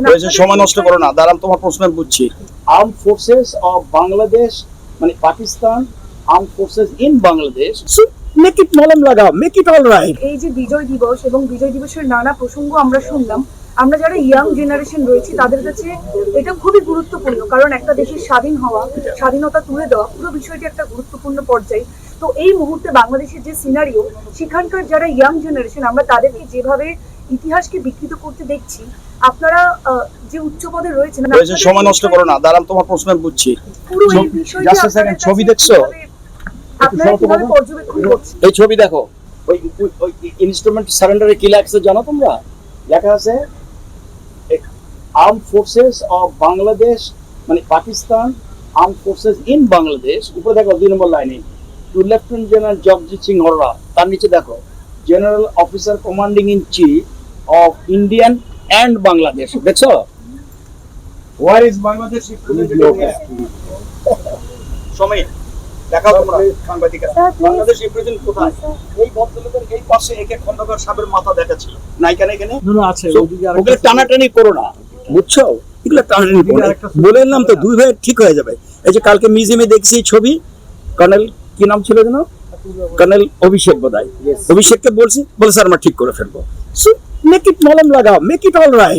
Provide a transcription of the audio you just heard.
সময় নষ্ট করো না, দাঁড়ান তোমার প্রশ্ন আমি বুঝছি। আর্ম ফোর্সেস অফ বাংলাদেশ মানে Pakistan, arm forces in Bangladesh, make it মলম লাগাও, মেক ইট অল রাইট। এই যে বিজয় দিবস এবং বিজয় দিবসের নানা প্রসঙ্গ আমরা শুনলাম, আমরা যারা ইয়াং জেনারেশন রয়েছে তাদের কাছে এটা খুবই গুরুত্বপূর্ণ, কারণ একটা দেশের স্বাধীন হওয়া, স্বাধীনতা তুলে দেওয়া, পুরো বিষয়টি একটা গুরুত্বপূর্ণ পর্যায়ে। তো এই মুহূর্তে বাংলাদেশের যে সিনারিও, সেখানকার যারা ইয়াং জেনারেশন, আমরা তাদেরকে যেভাবে ইতিহাসকে বিকৃত করতে দেখছি, আপনারা যে উচ্চ পদে রয়েছেন, সময় নষ্ট করো না, দাঁড়ান তোমার প্রশ্ন আমি বুঝছি। পুরো এই বিষয়টি ছবি দেখছো? আপনারা কিভাবে পর্যবেক্ষণ করছেন? এই ছবি দেখো, ওই ইনস্ট্রুমেন্ট সারেন্ডারে কি লেখা আছে জানো তোমরা? লেখা আছে আর্ম ফোর্সেস অফ বাংলাদেশ মানে Pakistan, arm forces in Bangladesh. উপরে দেখো 2 নম্বর লাইনে two lieutenant general Jagjit Singh Aurora, তার নিচে দেখো general officer commanding in chief of Indian and Bangladesh. দেখছো? Where is Bangladesh represented here? সময় দেখাও তোমরা সাংবাদিকরা, বাংলাদেশ রিপ্রেজেন্ট কোথায়? এই ভদ্রলোকের এই পাশে একে খন্দকার সাহেবের মাথা দেখাচ্ছিল না, এখানে এখানে আছে। ওগুলো টানাটানি করো না, বুঝছো? এগুলো টানাটানি করো না, বলে এলাম তো, দুই ভাই ঠিক হয়ে যাবে। এই যে কালকে মিউজিয়ামে দেখছি ছবি, কর্নেল কি নাম ছিল যেন, কর্নেল অভিষেক বোধহয়, অভিষেককে বলছি, বলে স্যার আমরা ঠিক করে ফেলবো। মেক ইট মলম লাগাও, মেক ইট অল রাইট।